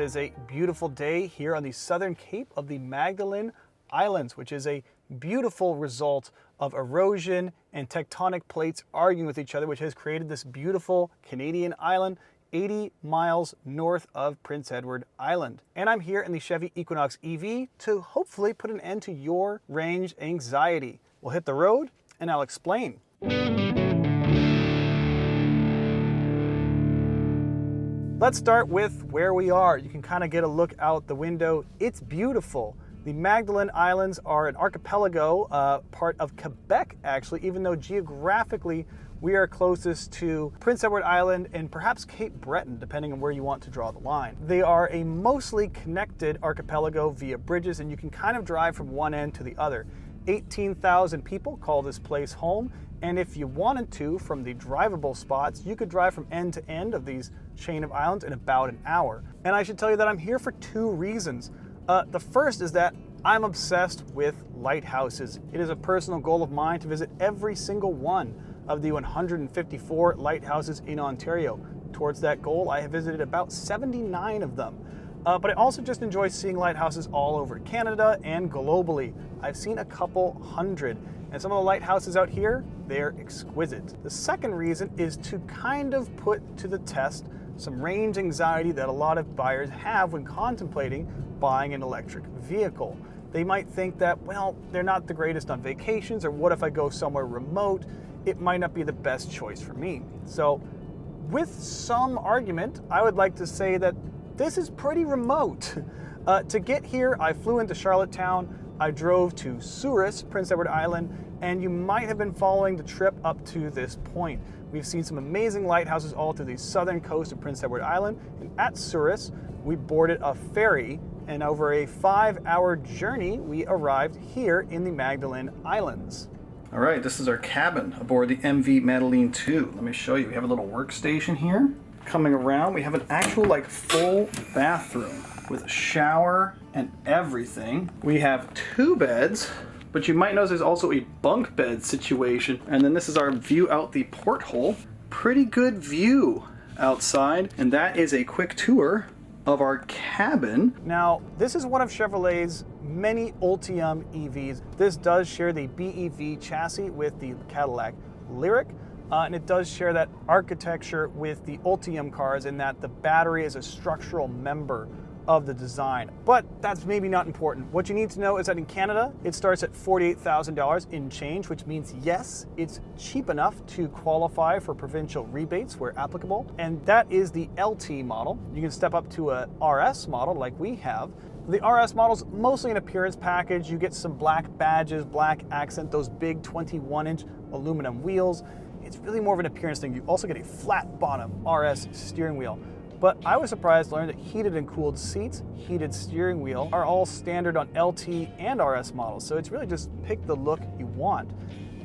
is a beautiful day here on the southern cape of the Magdalen Islands, which is a beautiful result of erosion and tectonic plates arguing with each other, which has created this beautiful Canadian island 80 miles north of Prince Edward Island. And I'm here in the Chevy Equinox EV to hopefully put an end to your range anxiety. We'll hit the road and I'll explain. Let's start with where we are. You can kind of get a look out the window. It's beautiful. The Magdalen Islands are an archipelago, part of Quebec actually, even though geographically we are closest to Prince Edward Island and perhaps Cape Breton, depending on where you want to draw the line. They are a mostly connected archipelago via bridges, and you can kind of drive from one end to the other. 18,000 people call this place home, and if you wanted to, from the drivable spots, you could drive from end to end of these chain of islands in about an hour. And I should tell you that I'm here for two reasons. The first is that I'm obsessed with lighthouses. It is a personal goal of mine to visit every single one of the 154 lighthouses in Ontario. Towards that goal, I have visited about 79 of them. But I also just enjoy seeing lighthouses all over Canada and globally. I've seen a couple hundred, and some of the lighthouses out here, they're exquisite. The second reason is to kind of put to the test some range anxiety that a lot of buyers have when contemplating buying an electric vehicle. They might think that, well, they're not the greatest on vacations, or what if I go somewhere remote? It might not be the best choice for me. So with some argument, I would like to say that this is pretty remote. To get here, I flew into Charlottetown, I drove to Souris, Prince Edward Island, and you might have been following the trip up to this point. We've seen some amazing lighthouses all through the southern coast of Prince Edward Island, and at Souris, we boarded a ferry, and over a 5-hour journey, we arrived here in the Magdalen Islands. All right, this is our cabin aboard the MV Magdalene 2. Let me show you. We have a little workstation here. Coming around, we have an actual full bathroom with a shower and everything. We have 2 beds, but you might notice there's also a bunk bed situation. And then this is our view out the porthole. Pretty good view outside, and that is a quick tour of our cabin. Now, this is one of Chevrolet's many Ultium EVs. This does share the BEV chassis with the Cadillac Lyriq, and it does share that architecture with the Ultium cars in that the battery is a structural member of the design. But that's maybe not important. What you need to know is that in Canada, it starts at $48,000 in change, which means yes, it's cheap enough to qualify for provincial rebates where applicable. And that is the LT model. You can step up to a RS model like we have. The RS model's mostly an appearance package. You get some black badges, black accent, those big 21-inch aluminum wheels. It's really more of an appearance thing. You also get a flat bottom RS steering wheel. But I was surprised to learn that heated and cooled seats, heated steering wheel are all standard on LT and RS models. So it's really just pick the look you want.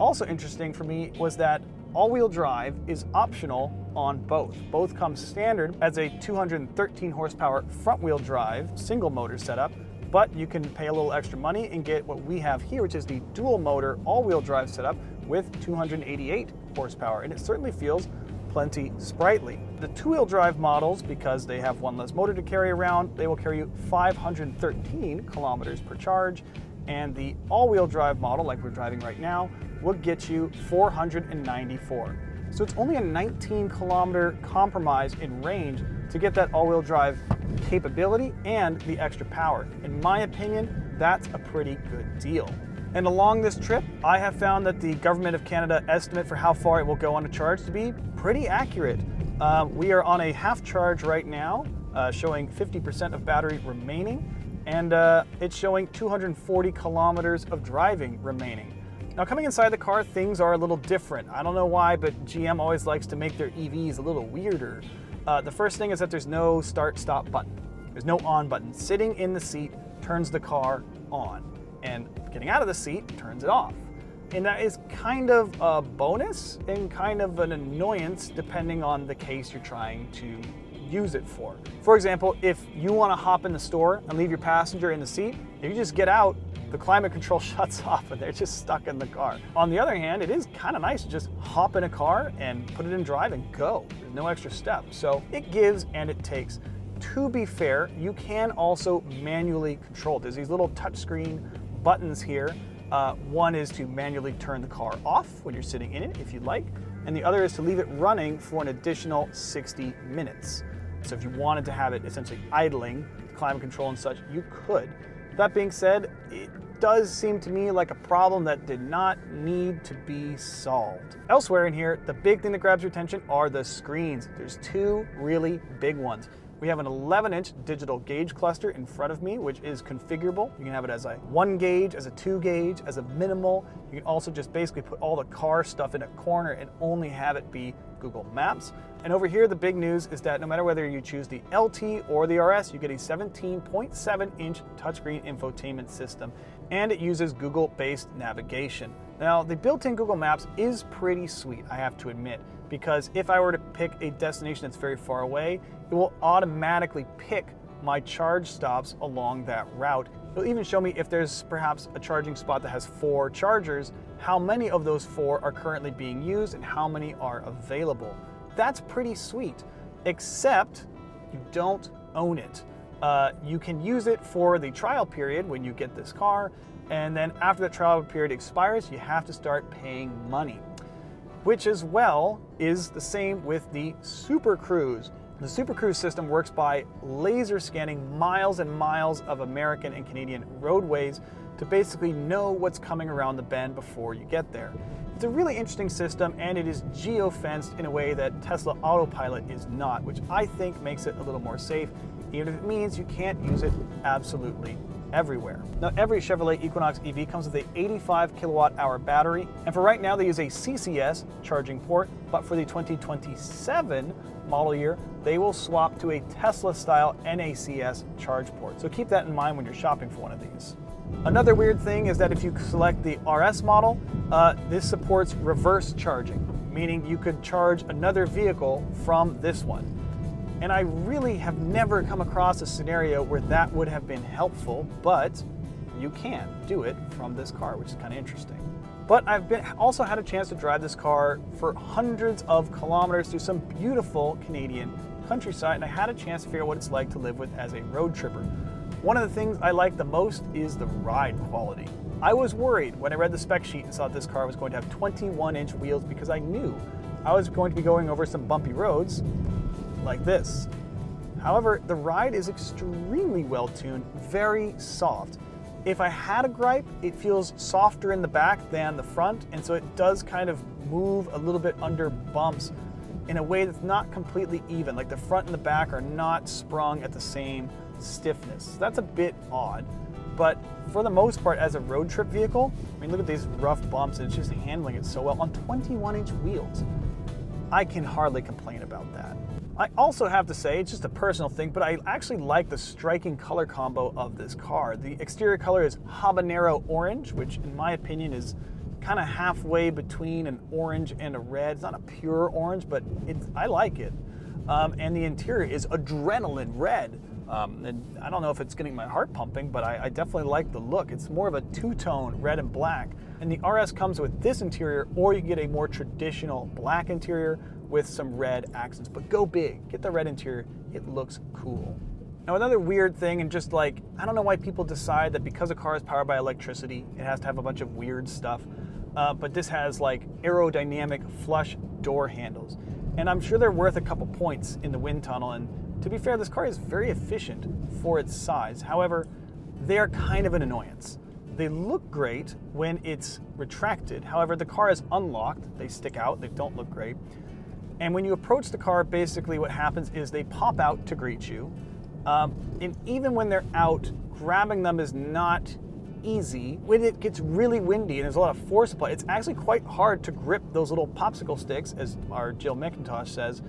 Also interesting for me was that all-wheel drive is optional on both. Both come standard as a 213 horsepower front-wheel drive single motor setup, but you can pay a little extra money and get what we have here, which is the dual motor all-wheel drive setup with 288 horsepower, and it certainly feels plenty sprightly. The two-wheel drive models, because they have one less motor to carry around, they will carry you 513 kilometers per charge, and the all-wheel drive model, like we're driving right now, will get you 494. So it's only a 19-kilometer compromise in range to get that all-wheel drive capability and the extra power. In my opinion, that's a pretty good deal. And along this trip, I have found that the Government of Canada estimate for how far it will go on a charge to be pretty accurate. We are on a half charge right now, showing 50% of battery remaining, and it's showing 240 kilometers of driving remaining. Now, coming inside the car, things are a little different. I don't know why, but GM always likes to make their EVs a little weirder. The first thing is that there's no start-stop button. There's no on button. Sitting in the seat turns the car on, and getting out of the seat turns it off. And that is kind of a bonus and kind of an annoyance depending on the case you're trying to use it for. For example, if you want to hop in the store and leave your passenger in the seat, if you just get out, the climate control shuts off and they're just stuck in the car. On the other hand, it is kind of nice to just hop in a car and put it in drive and go. There's no extra step. So it gives and it takes. to be fair, you can also manually control. There's these little touchscreen buttons here. One is to manually turn the car off when you're sitting in it, if you'd like, and the other is to leave it running for an additional 60 minutes. So if you wanted to have it essentially idling, climate control and such, you could. That being said, it does seem to me like a problem that did not need to be solved. Elsewhere in here, the big thing that grabs your attention are the screens. There's two really big ones. We have an 11-inch digital gauge cluster in front of me, which is configurable. You can have it as a 1 gauge, as a 2 gauge, as a minimal. You can also just basically put all the car stuff in a corner and only have it be Google Maps. And over here, the big news is that no matter whether you choose the LT or the RS, you get a 17.7-inch touchscreen infotainment system, and it uses Google-based navigation. Now, the built-in Google Maps is pretty sweet, I have to admit, because if I were to pick a destination that's very far away, it will automatically pick my charge stops along that route. It'll even show me if there's perhaps a charging spot that has 4 chargers, how many of those 4 are currently being used and how many are available. That's pretty sweet, except you don't own it. You can use it for the trial period when you get this car, and then after the trial period expires, you have to start paying money, which as well is the same with the Super Cruise. The Super Cruise system works by laser scanning miles and miles of American and Canadian roadways to basically know what's coming around the bend before you get there. It's a really interesting system, and it is geo-fenced in a way that Tesla Autopilot is not, which I think makes it a little more safe, even if it means you can't use it absolutely everywhere. Now, every Chevrolet Equinox EV comes with a 85 kilowatt-hour battery, and for right now they use a CCS charging port, but for the 2027 model year, they will swap to a Tesla-style NACS charge port. So keep that in mind when you're shopping for one of these. Another weird thing is that if you select the RS model, this supports reverse charging, meaning you could charge another vehicle from this one. And I really have never come across a scenario where that would have been helpful, but you can do it from this car, which is kind of interesting. But I've also had a chance to drive this car for hundreds of kilometers through some beautiful Canadian countryside, and I had a chance to figure out what it's like to live with as a road tripper. One of the things I like the most is the ride quality. I was worried when I read the spec sheet and saw this car was going to have 21-inch wheels because I knew I was going to be going over some bumpy roads like this. However, the ride is extremely well tuned, very soft. If I had a gripe, it feels softer in the back than the front, and so it does kind of move a little bit under bumps in a way that's not completely even, like the front and the back are not sprung at the same stiffness. That's a bit odd, but for the most part, as a road trip vehicle, I mean, look at these rough bumps, and it's just handling it so well on 21-inch wheels. I can hardly complain about that. I also have to say, it's just a personal thing, but I actually like the striking color combo of this car. The exterior color is Habanero Orange, which in my opinion is kind of halfway between an orange and a red. It's not a pure orange, but I like it. And the interior is adrenaline red. And I don't know if it's getting my heart pumping, but I definitely like the look. It's more of a two-tone red and black. And the RS comes with this interior, or you can get a more traditional black interior with some red accents. But go big, get the red interior, it looks cool. Now another weird thing, and just like, I don't know why people decide that because a car is powered by electricity, it has to have a bunch of weird stuff. But this has like aerodynamic flush door handles. And I'm sure they're worth a couple points in the wind tunnel, and to be fair, this car is very efficient for its size. However, they are kind of an annoyance. They look great when it's retracted. However, the car is unlocked. They stick out, they don't look great. And when you approach the car, basically what happens is they pop out to greet you. And even when they're out, grabbing them is not easy. When it gets really windy and there's a lot of force applied, it's actually quite hard to grip those little popsicle sticks, as our Jill McIntosh says,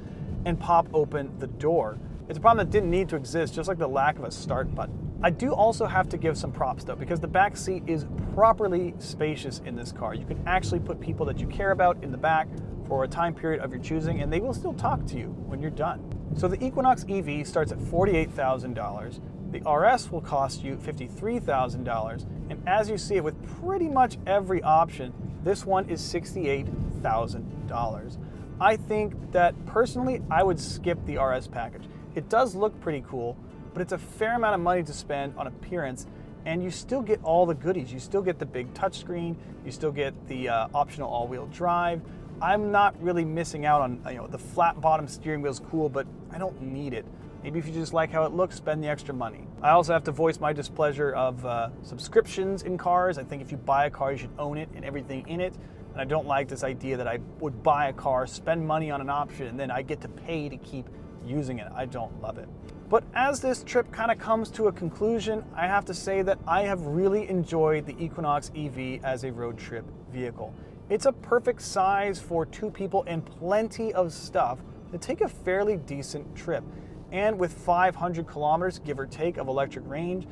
and pop open the door. It's a problem that didn't need to exist, just like the lack of a start button. I do also have to give some props though, because the back seat is properly spacious in this car. You can actually put people that you care about in the back for a time period of your choosing, and they will still talk to you when you're done. So the Equinox EV starts at $48,000. The RS will cost you $53,000, and as you see it with pretty much every option, this one is $68,000. I think that personally, I would skip the RS package. It does look pretty cool, but it's a fair amount of money to spend on appearance, and you still get all the goodies. You still get the big touchscreen, you still get the optional all-wheel drive. I'm not really missing out on, the flat bottom steering wheel is cool, but I don't need it. Maybe if you just like how it looks, spend the extra money. I also have to voice my displeasure of subscriptions in cars. I think if you buy a car, you should own it and everything in it. And I don't like this idea that I would buy a car, spend money on an option, and then I get to pay to keep using it. I don't love it. But as this trip kind of comes to a conclusion, I have to say that I have really enjoyed the Equinox EV as a road trip vehicle. It's a perfect size for two people and plenty of stuff to take a fairly decent trip. And with 500 kilometers, give or take, of electric range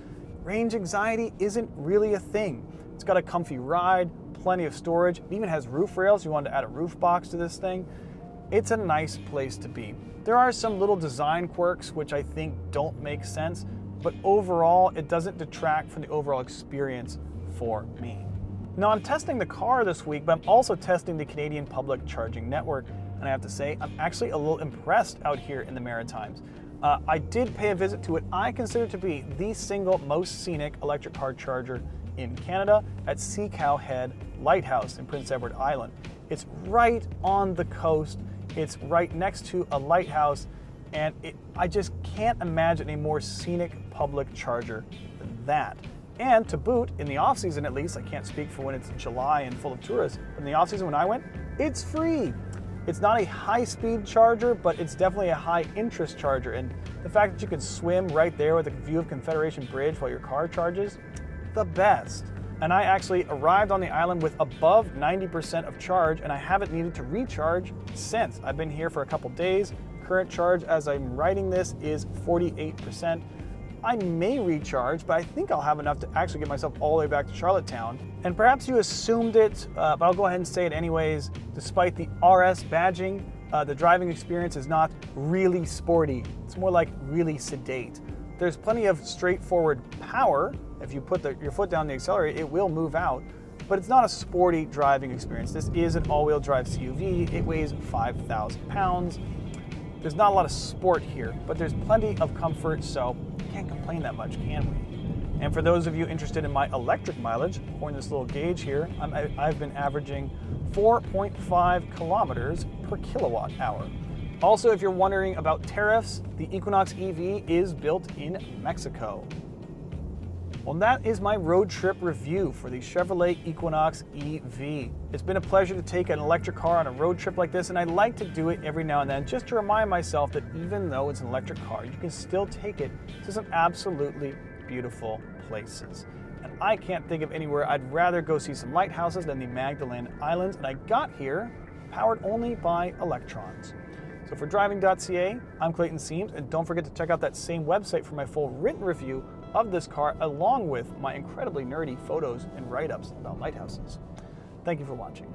anxiety isn't really a thing. It's got a comfy ride, plenty of storage, it even has roof rails. You wanted to add a roof box to this thing. It's a nice place to be. There are some little design quirks which I think don't make sense, but overall it doesn't detract from the overall experience for me. Now, I'm testing the car this week, but I'm also testing the Canadian public charging network, and I have to say I'm actually a little impressed out here in the Maritimes. I did pay a visit to what I consider to be the single most scenic electric car charger in Canada at Seacow Head Lighthouse in Prince Edward Island. It's right on the coast. It's right next to a lighthouse, and I just can't imagine a more scenic public charger than that. And to boot, in the off-season at least, I can't speak for when it's July and full of tourists, but in the off-season when I went, it's free. It's not a high-speed charger, but it's definitely a high-interest charger, and the fact that you can swim right there with a view of Confederation Bridge while your car charges, the best. And I actually arrived on the island with above 90% of charge, and I haven't needed to recharge since. I've been here for a couple days. Current charge as I'm writing this is 48%. I may recharge, but I think I'll have enough to actually get myself all the way back to Charlottetown. And perhaps you assumed it, but I'll go ahead and say it anyways. Despite the RS badging, the driving experience is not really sporty. It's more like really sedate. There's plenty of straightforward power. If you put your foot down the accelerator, it will move out, but it's not a sporty driving experience. This is an all-wheel drive CUV. It weighs 5,000 pounds. There's not a lot of sport here, but there's plenty of comfort, so can't complain that much, can we? And for those of you interested in my electric mileage, according to this little gauge here, I've been averaging 4.5 kilometers per kilowatt hour. Also, if you're wondering about tariffs, the Equinox EV is built in Mexico. Well, that is my road trip review for the Chevrolet Equinox EV. It's been a pleasure to take an electric car on a road trip like this, and I like to do it every now and then just to remind myself that even though it's an electric car, you can still take it to some absolutely beautiful places. And I can't think of anywhere I'd rather go see some lighthouses than the Magdalen Islands, and I got here powered only by electrons. So for Driving.ca, I'm Clayton Seams, and don't forget to check out that same website for my full written review of this car, along with my incredibly nerdy photos and write-ups about lighthouses. Thank you for watching.